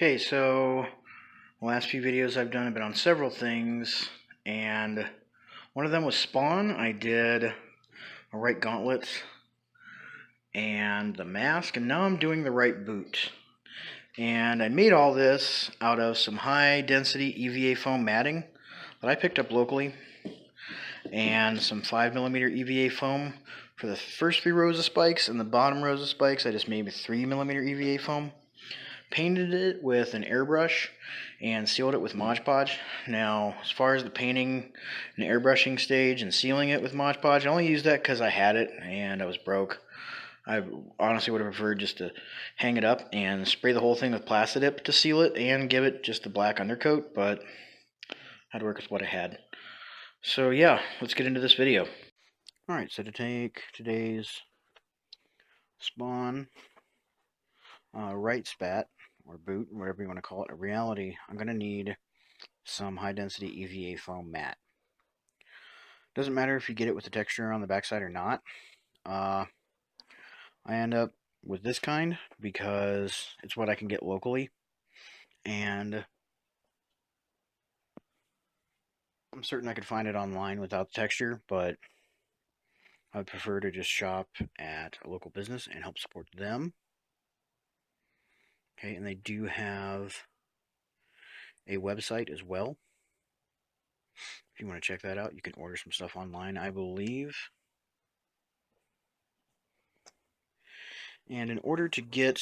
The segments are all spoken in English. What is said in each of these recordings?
Okay, so the last few videos I've done have been on several things, and one of them was Spawn. I did a right gauntlet and the mask, and now I'm doing the right boot. And I made all this out of some high density EVA foam matting that I picked up locally, and some 5mm EVA foam for the first 3 rows of spikes, and the bottom rows of spikes I just made with 3mm EVA foam. Painted it with an airbrush and sealed it with Mod Podge. Now, as far as the painting and airbrushing stage and sealing it with Mod Podge, I only used that because I had it and I was broke. I honestly would have preferred just to hang it up and spray the whole thing with Plastidip to seal it and give it just the black undercoat, but I had to work with what I had. So yeah, let's get into this video. Alright, so to take today's Spawn right spat, or boot, whatever you want to call it, a reality, I'm going to need some high density EVA foam mat. Doesn't matter if you get it with the texture on the backside or not. I end up with this kind because it's what I can get locally, and I'm certain I could find it online without the texture, but I would prefer to just shop at a local business and help support them. Okay, and they do have a website as well. If you want to check that out, you can order some stuff online, I believe. And in order to get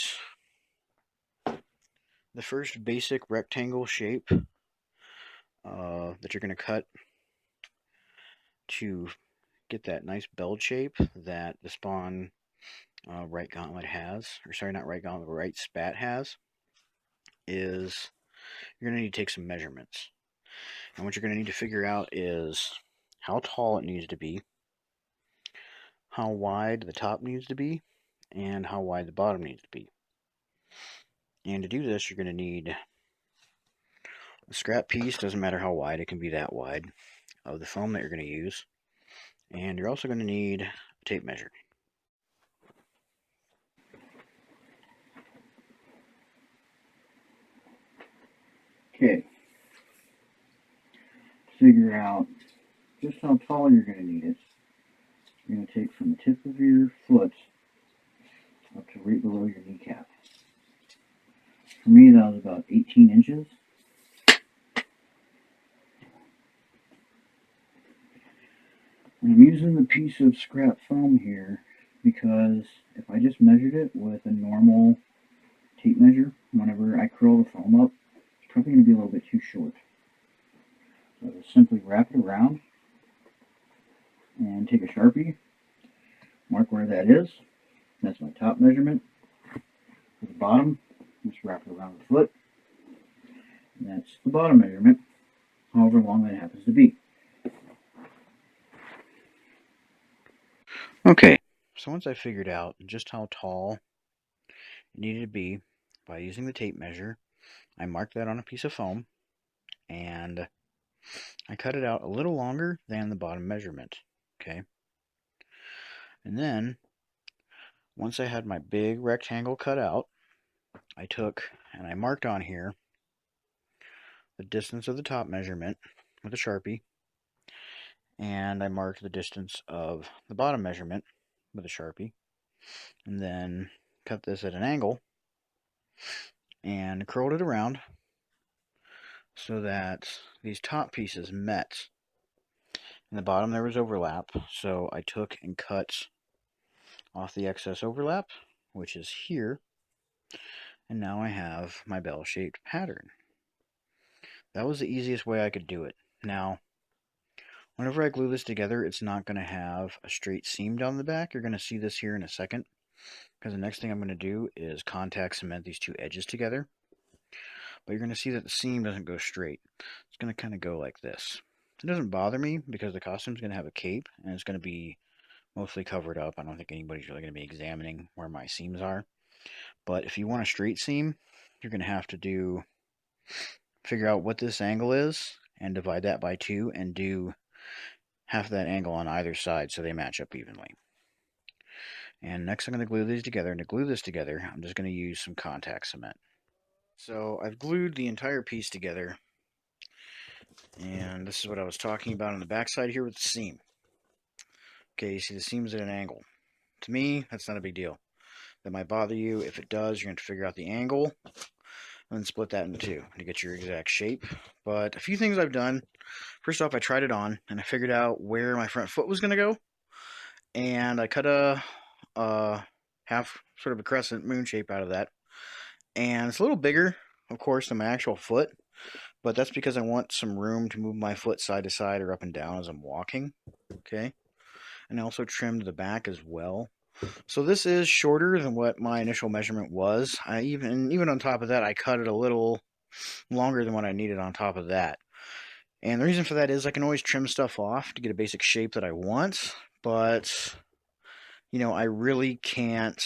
the first basic rectangle shape that you're going to cut to get that nice bell shape that the Spawn right gauntlet has, or sorry, not right gauntlet, but right spat has, is you're going to need to take some measurements. And what you're going to need to figure out is how tall it needs to be, how wide the top needs to be, and how wide the bottom needs to be. And to do this, you're going to need a scrap piece, doesn't matter how wide, it can be that wide, of the foam that you're going to use. And you're also going to need a tape measure. Okay, to figure out just how tall you're going to need it, you're going to take from the tip of your foot up to right below your kneecap. For me, that was about 18 inches. And I'm using the piece of scrap foam here because if I just measured it with a normal tape measure, whenever I curl the foam up, it's probably going to be a little bit too short. So I'll just simply wrap it around and take a Sharpie, mark where that is. That's my top measurement. For the bottom, just wrap it around the foot. And that's the bottom measurement, however long that happens to be. Okay, so once I figured out just how tall it needed to be by using the tape measure, I marked that on a piece of foam, and I cut it out a little longer than the bottom measurement. Okay, and then once I had my big rectangle cut out, I took and I marked on here the distance of the top measurement with a Sharpie, and I marked the distance of the bottom measurement with a Sharpie, and then cut this at an angle and curled it around so that these top pieces met. In the bottom there was overlap, so I took and cut off the excess overlap, which is here, and now I have my bell-shaped pattern. That was the easiest way I could do it. Now, whenever I glue this together, it's not going to have a straight seam down the back. You're going to see this here in a second, because the next thing I'm going to do is contact cement these two edges together. But you're going to see that the seam doesn't go straight. It's going to kind of go like this. It doesn't bother me because the costume's going to have a cape, and it's going to be mostly covered up. I don't think anybody's really going to be examining where my seams are. But if you want a straight seam, you're going to have to figure out what this angle is and divide that by 2 and do half that angle on either side so they match up evenly. And next I'm going to glue these together, and to glue this together I'm just going to use some contact cement. So I've glued the entire piece together, and this is what I was talking about on the backside here with the seam. Okay, you see the seam's at an angle. To me, that's not a big deal. That might bother you. If it does, you're going to figure out the angle and then split that into two to get your exact shape. But a few things I've done. First off, I tried it on, and I figured out where my front foot was going to go. And I cut a half, sort of a crescent moon shape out of that. And it's a little bigger, of course, than my actual foot. But that's because I want some room to move my foot side to side or up and down as I'm walking. Okay. And I also trimmed the back as well. So this is shorter than what my initial measurement was. Even on top of that, I cut it a little longer than what I needed on top of that. And the reason for that is I can always trim stuff off to get a basic shape that I want, but I really can't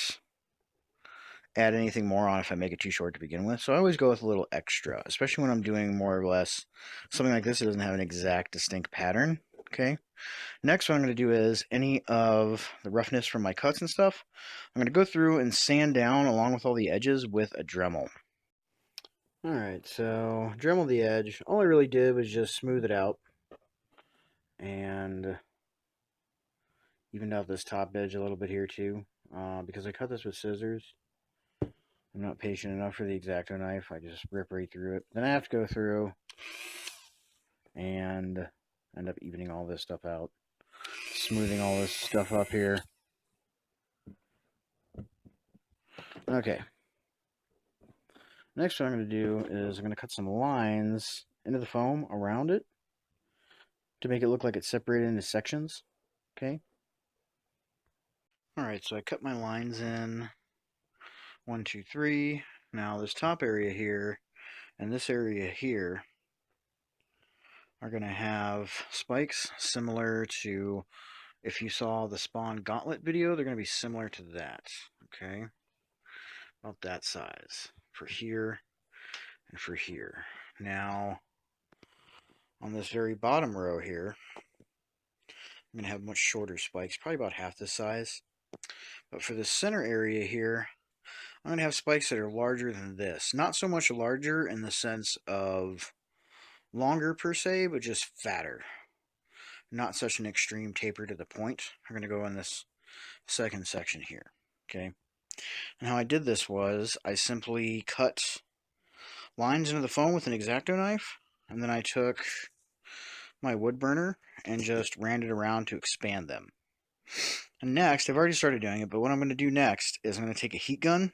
add anything more on if I make it too short to begin with. So I always go with a little extra, especially when I'm doing more or less something like this. It doesn't have an exact distinct pattern. Okay. Next, what I'm going to do is any of the roughness from my cuts and stuff, I'm going to go through and sand down along with all the edges with a Dremel. Alright, so Dremel the edge. All I really did was just smooth it out and evened out this top edge a little bit here too. Because I cut this with scissors, I'm not patient enough for the X-Acto knife. I just rip right through it. Then I have to go through and end up evening all this stuff out. Smoothing all this stuff up here. Okay. Next what I'm going to do is I'm going to cut some lines into the foam around it to make it look like it's separated into sections. Okay. Alright, so I cut my lines in 1, 2, 3. Now this top area here and this area here are going to have spikes similar to, if you saw the Spawn Gauntlet video, they're going to be similar to that. Okay, about that size for here and for here. Now on this very bottom row here, I'm going to have much shorter spikes, probably about half this size. But for the center area here, I'm going to have spikes that are larger than this. Not so much larger in the sense of longer per se, but just fatter. Not such an extreme taper to the point. I'm going to go in this second section here. Okay. And how I did this was I simply cut lines into the foam with an X-Acto knife, and then I took my wood burner and just ran it around to expand them. And next, I've already started doing it, but what I'm going to do next is I'm going to take a heat gun.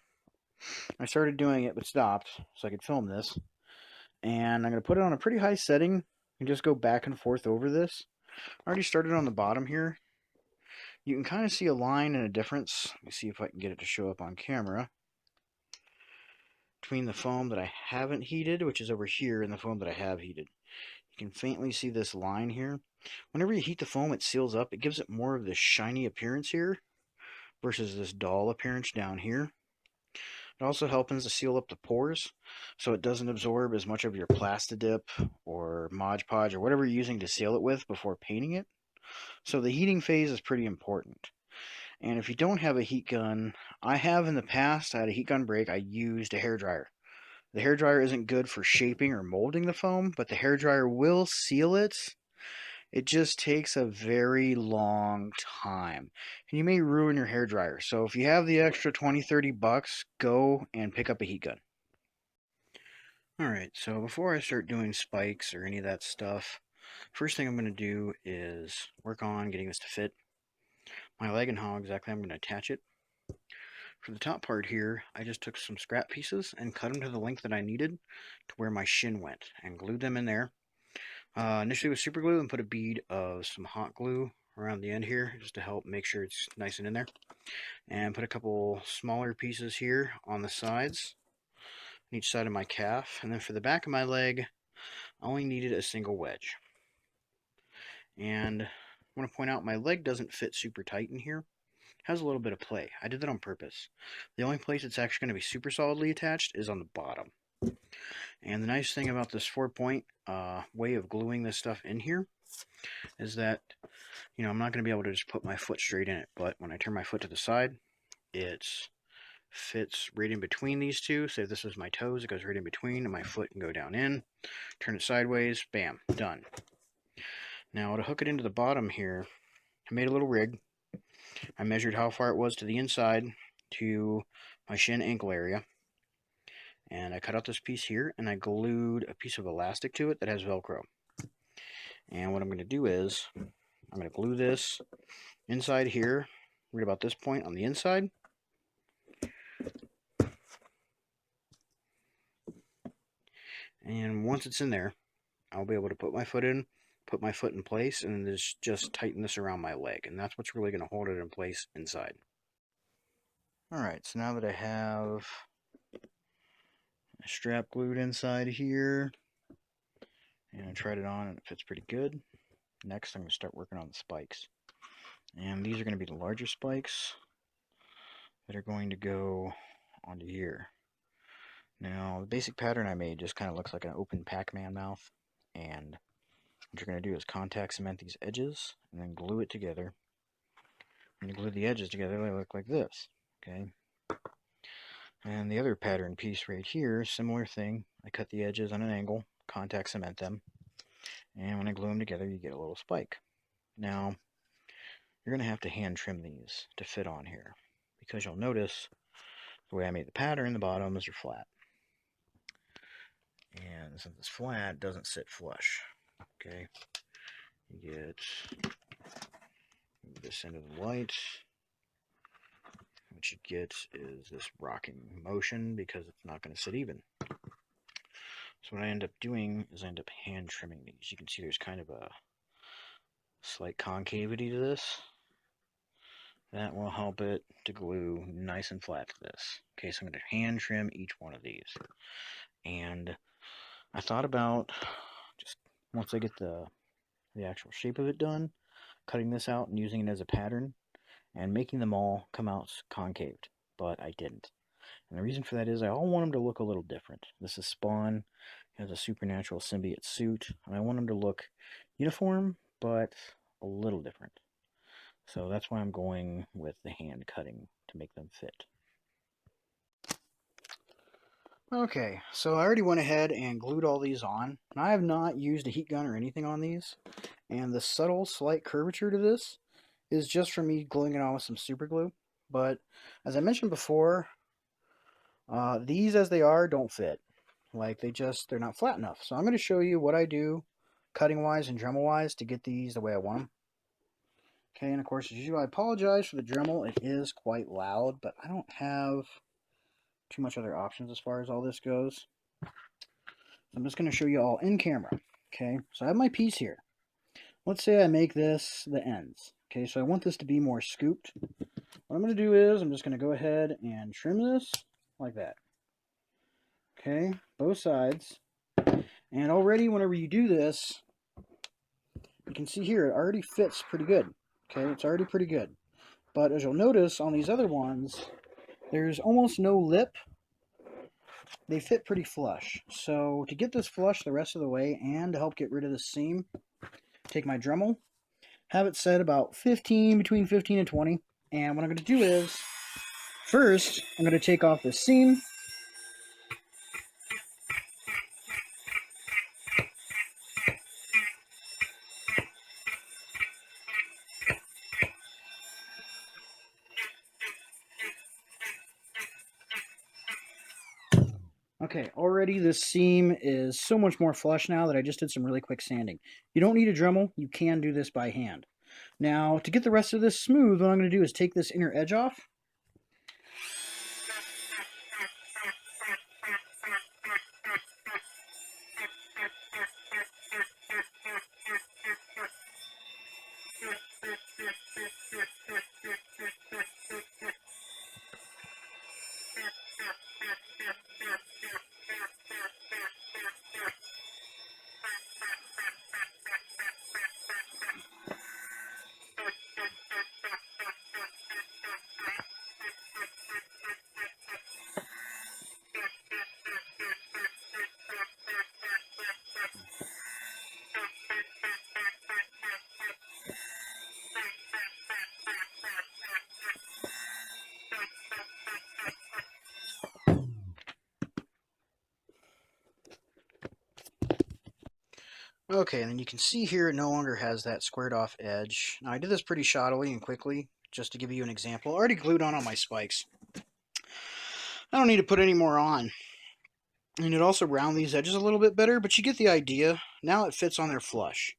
I started doing it but stopped so I could film this. And I'm going to put it on a pretty high setting and just go back and forth over this. I already started on the bottom here. You can kind of see a line and a difference. Let me see if I can get it to show up on camera. Between the foam that I haven't heated, which is over here, and the foam that I have heated. You can faintly see this line here. Whenever you heat the foam, it seals up. It gives it more of this shiny appearance here versus this dull appearance down here. It also helps to seal up the pores so it doesn't absorb as much of your Plastidip or Mod Podge or whatever you're using to seal it with before painting it. So the heating phase is pretty important. And if you don't have a heat gun, I have in the past, I had a heat gun break, I used a hairdryer. The hairdryer isn't good for shaping or molding the foam, but the hairdryer will seal it. It just takes a very long time. And you may ruin your hairdryer. So if you have the extra 20, 30 bucks, go and pick up a heat gun. Alright, so before I start doing spikes or any of that stuff, first thing I'm going to do is work on getting this to fit my leg and how exactly I'm going to attach it. For the top part here, I just took some scrap pieces and cut them to the length that I needed to where my shin went and glued them in there. Initially with super glue and put a bead of some hot glue around the end here just to help make sure it's nice and in there. And put a couple smaller pieces here on the sides on each side of my calf. And then for the back of my leg, I only needed a single wedge. And I want to point out my leg doesn't fit super tight in here. It has a little bit of play. I did that on purpose. The only place it's actually going to be super solidly attached is on the bottom. And the nice thing about this 4-point way of gluing this stuff in here is that, I'm not going to be able to just put my foot straight in it, but when I turn my foot to the side, it's fits right in between these two. Say this is my toes, it goes right in between, and my foot can go down in. Turn it sideways, bam, done. Now to hook it into the bottom here, I made a little rig. I measured how far it was to the inside to my shin ankle area. And I cut out this piece here, and I glued a piece of elastic to it that has Velcro. And what I'm going to do is, I'm going to glue this inside here, right about this point on the inside. And once it's in there, I'll be able to put my foot in place, and then just tighten this around my leg. And that's what's really going to hold it in place inside. Alright, so now that I have my strap glued inside here, and I tried it on and it fits pretty good. Next, I'm going to start working on the spikes. And these are going to be the larger spikes that are going to go onto here. Now, the basic pattern I made just kind of looks like an open Pac-Man mouth. And what you're going to do is contact cement these edges and then glue it together. When you glue the edges together, they look like this. Okay. And the other pattern piece right here, similar thing. I cut the edges on an angle, contact cement them, and when I glue them together, you get a little spike. Now, you're going to have to hand trim these to fit on here, because you'll notice the way I made the pattern, the bottoms are flat. And since it's flat, it doesn't sit flush. Okay, you get this into the light. What you get is this rocking motion because it's not going to sit even. So what I end up doing is I end up hand trimming these. You can see there's kind of a slight concavity to this. That will help it to glue nice and flat to this. Okay, so I'm going to hand trim each one of these. And I thought about, just once I get the actual shape of it done, cutting this out and using it as a pattern and making them all come out concaved, but I didn't. And the reason for that is I all want them to look a little different. This is Spawn, he has a supernatural symbiote suit, and I want them to look uniform, but a little different. So that's why I'm going with the hand cutting to make them fit. Okay, so I already went ahead and glued all these on. And I have not used a heat gun or anything on these. And the subtle, slight curvature to this is just from me gluing it on with some super glue. But as I mentioned before, these as they are don't fit. Like they're not flat enough. So I'm going to show you what I do cutting wise and Dremel wise to get these the way I want them. Okay, and of course, as usual, I apologize for the Dremel. It is quite loud, but I don't have too much other options as far as all this goes. So I'm just going to show you all in camera. Okay, so I have my piece here. Let's say I make this the ends. Okay, so I want this to be more scooped. What I'm going to do is I'm just going to go ahead and trim this like that. Okay, both sides. And already whenever you do this, you can see here it already fits pretty good. Okay, it's already pretty good. But as you'll notice on these other ones, there's almost no lip. They fit pretty flush. So to get this flush the rest of the way and to help get rid of the seam, take my Dremel, have it set about between 15 and 20. And what I'm going to do is, first, I'm going to take off the seam. Okay, already this seam is so much more flush now that I just did some really quick sanding. You don't need a Dremel, you can do this by hand. Now, to get the rest of this smooth, what I'm going to do is take this inner edge off. Okay, and then you can see here it no longer has that squared off edge. Now I did this pretty shoddily and quickly, just to give you an example. I already glued on all my spikes. I don't need to put any more on. And it also round these edges a little bit better, but you get the idea. Now it fits on there flush.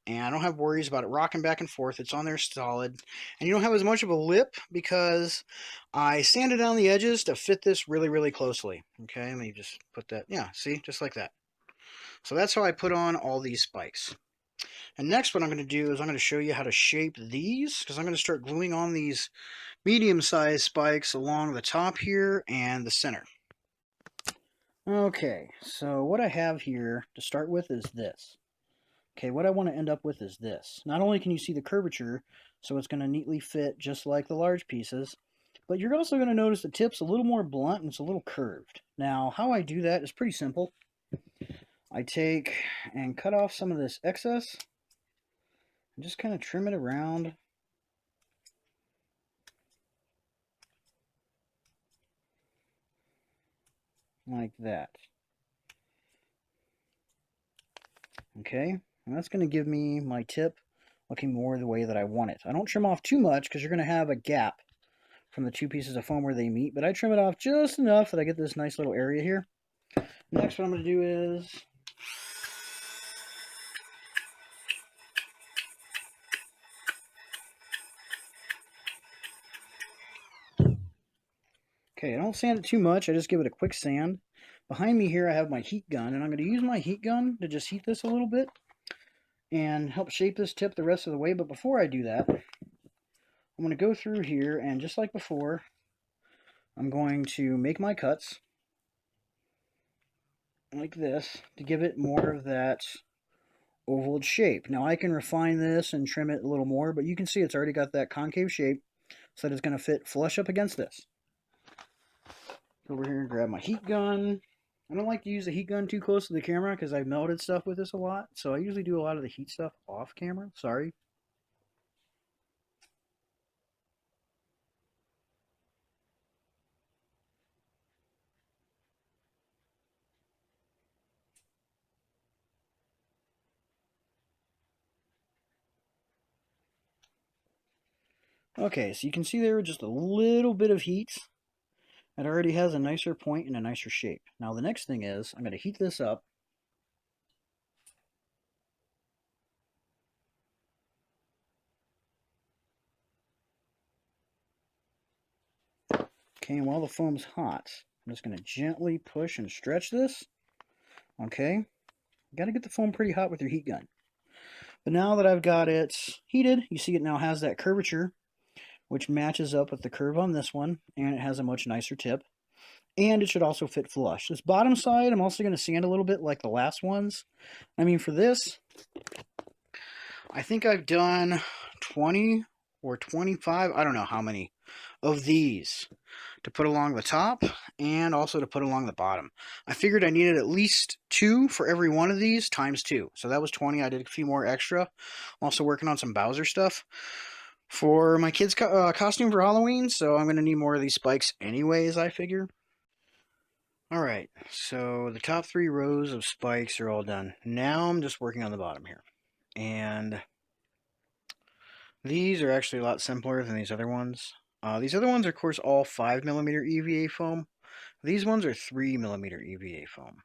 And I don't have worries about it rocking back and forth. It's on there solid. And you don't have as much of a lip because I sanded down the edges to fit this really, really closely. Okay, let me just put that, yeah, see, just like that. So that's how I put on all these spikes. And next what I'm going to do is I'm going to show you how to shape these, because I'm going to start gluing on these medium-sized spikes along the top here and the center. Okay, so what I have here to start with is this. Okay, what I want to end up with is this. Not only can you see the curvature, so it's going to neatly fit just like the large pieces, but you're also going to notice the tip's a little more blunt and it's a little curved. Now, how I do that is pretty simple. I take and cut off some of this excess and just kind of trim it around. Like that. Okay, and that's going to give me my tip looking more the way that I want it. I don't trim off too much because you're going to have a gap from the two pieces of foam where they meet, but I trim it off just enough that I get this nice little area here. Next, what I'm going to do is okay, I don't sand it too much. I just give it a quick sand. Behind me here, I have my heat gun, and I'm going to use my heat gun to just heat this a little bit and help shape this tip the rest of the way. But before I do that, I'm going to go through here, and just like before, I'm going to make my cuts like this to give it more of that oval shape. Now I can refine this and trim it a little more, but you can see it's already got that concave shape, so that it's going to fit flush up against this. Go over here and grab my heat gun. I don't like to use the heat gun too close to the camera because I've melted stuff with this a lot, so I usually do a lot of the heat stuff off camera. Sorry. Okay, so you can see there just a little bit of heat. It already has a nicer point and a nicer shape. Now the next thing is I'm going to heat this up. Okay, and while the foam's hot, I'm just going to gently push and stretch this. Okay, you got to get the foam pretty hot with your heat gun. But now that I've got it heated, you see it now has that curvature, which matches up with the curve on this one, and it has a much nicer tip. And it should also fit flush. This bottom side, I'm also going to sand a little bit like the last ones. I mean, for this, I think I've done 20 or 25, I don't know how many, of these to put along the top and also to put along the bottom. I figured I needed at least 2 for every one of these times 2. So that was 20. I did a few more extra. I'm also working on some Bowser stuff for my kid's costume for Halloween, so I'm going to need more of these spikes anyways, I figure. Alright, so the top 3 rows of spikes are all done. Now I'm just working on the bottom here. And these are actually a lot simpler than these other ones. These other ones are, of course, all 5mm EVA foam. These ones are 3mm EVA foam.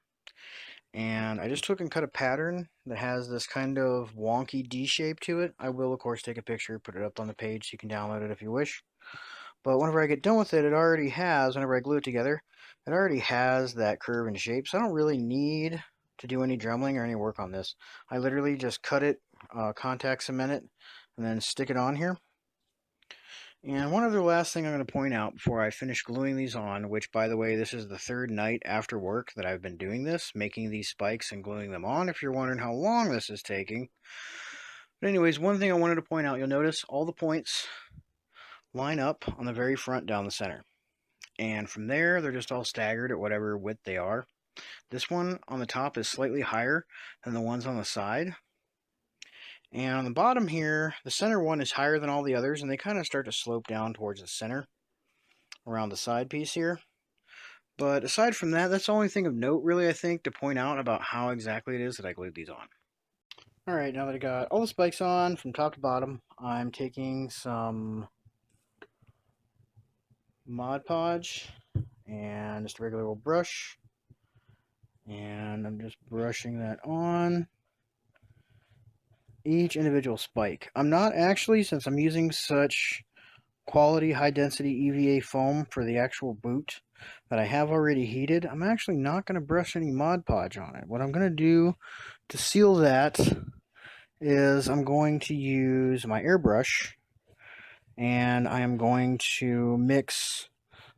And I just took and cut a pattern that has this kind of wonky D shape to it. I will, of course, take a picture, put it up on the page so you can download it if you wish. But whenever I get done with it, it already has, whenever I glue it together, it already has that curve and shape. So I don't really need to do any drumming or any work on this. I literally just cut it, contact cement it, and then stick it on here. And one other last thing I'm going to point out before I finish gluing these on, which, by the way, this is the 3rd night after work that I've been doing this, making these spikes and gluing them on, if you're wondering how long this is taking. But anyways, one thing I wanted to point out, you'll notice all the points line up on the very front down the center. And from there, they're just all staggered at whatever width they are. This one on the top is slightly higher than the ones on the side. And on the bottom here, the center one is higher than all the others, and they kind of start to slope down towards the center around the side piece here. But aside from that, that's the only thing of note, really, I think, to point out about how exactly it is that I glued these on. Alright, now that I got all the spikes on from top to bottom, I'm taking some Mod Podge and just a regular old brush, and I'm just brushing that on each individual spike. I'm not actually, since I'm using such quality high density EVA foam for the actual boot that I have already heated, I'm actually not going to brush any Mod Podge on it. What I'm going to do to seal that is I'm going to use my airbrush, and I am going to mix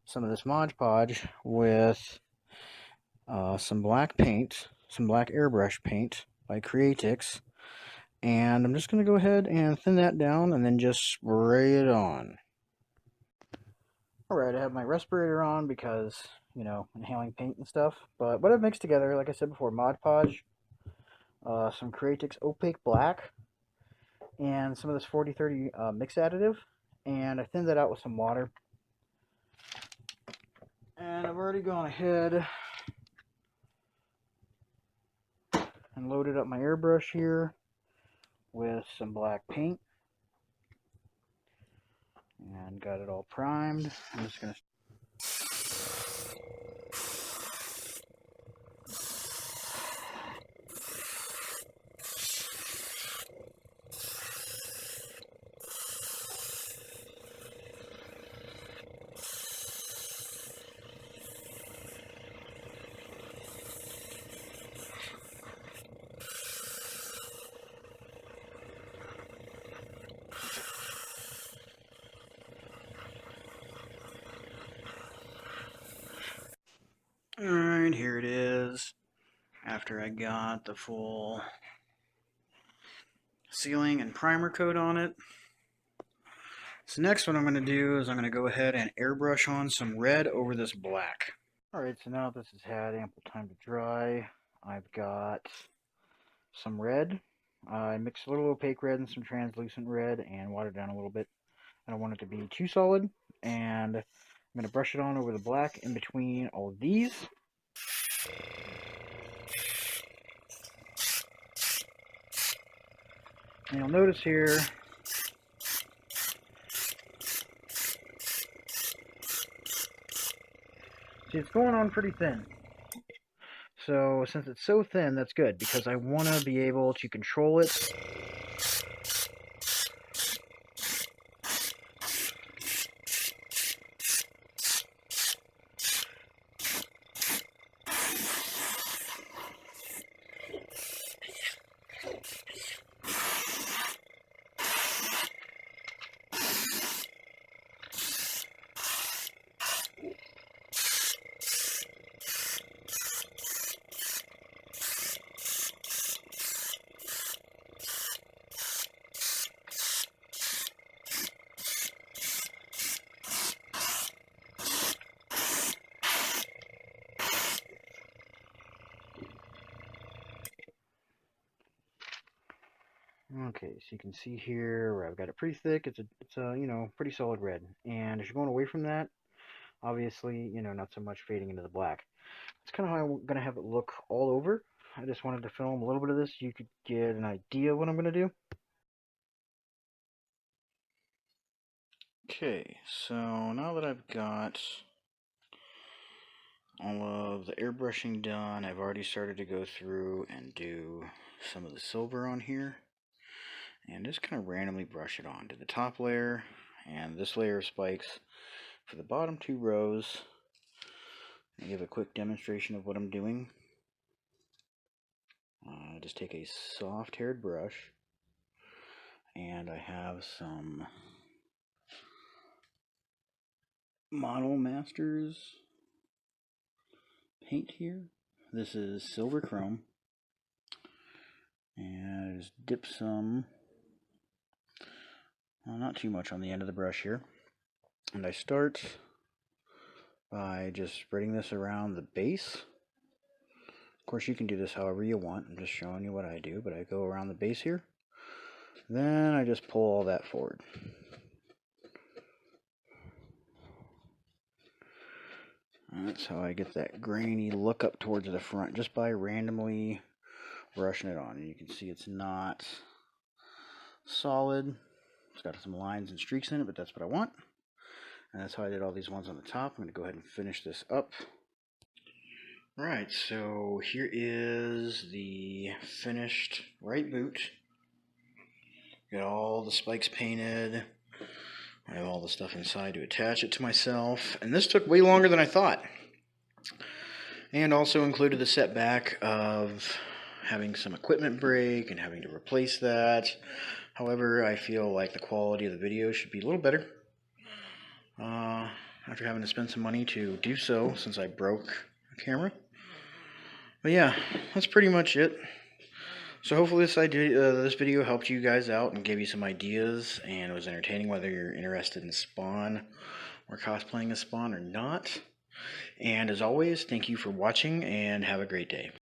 some of this Mod Podge with some black paint, some black airbrush paint by Creatix, and I'm just going to go ahead and thin that down and then just spray it on. Alright, I have my respirator on because, you know, inhaling paint and stuff, but what I've mixed together, like I said before, Mod Podge, some Creatix opaque black, and some of this 4030 mix additive, and I thinned that out with some water. And I've already gone ahead and loaded up my airbrush here with some black paint and got it all primed. I'm just going to Alright, here it is, after I got the full sealing and primer coat on it. So next what I'm going to do is I'm going to go ahead and airbrush on some red over this black. Alright, so now this has had ample time to dry, I've got some red. I mixed a little opaque red and some translucent red and watered down a little bit. I don't want it to be too solid, and I'm going to brush it on over the black in between all of these. And you'll notice here, see, it's going on pretty thin. So since it's so thin, that's good, because I want to be able to control it. Okay, so you can see here where I've got it pretty thick. It's a you know, pretty solid red. And as you're going away from that, obviously, you know, not so much fading into the black. It's kind of how I'm going to have it look all over. I just wanted to film a little bit of this so you could get an idea of what I'm going to do. Okay, so now that I've got all of the airbrushing done, I've already started to go through and do some of the silver on here. And just kind of randomly brush it on to the top layer and this layer of spikes for the bottom two rows. I'll give a quick demonstration of what I'm doing. Just take a soft haired brush, and I have some Model Masters paint here. This is silver chrome, and I just dip some, well, not too much on the end of the brush here, and I start by just spreading this around the base. Of course, you can do this however you want. I'm just showing you what I do, but I go around the base here. Then I just pull all that forward. That's how I get that grainy look up towards the front, just by randomly brushing it on. And you can see it's not solid. It's got some lines and streaks in it, but that's what I want. And that's how I did all these ones on the top. I'm going to go ahead and finish this up. Alright, so here is the finished right boot. Got all the spikes painted. I have all the stuff inside to attach it to myself. And this took way longer than I thought. And also included the setback of having some equipment break and having to replace that. However, I feel like the quality of the video should be a little better. After having to spend some money to do so since I broke the camera. But yeah, that's pretty much it. So hopefully this video helped you guys out and gave you some ideas and was entertaining, whether you're interested in Spawn or cosplaying as Spawn or not. And as always, thank you for watching and have a great day.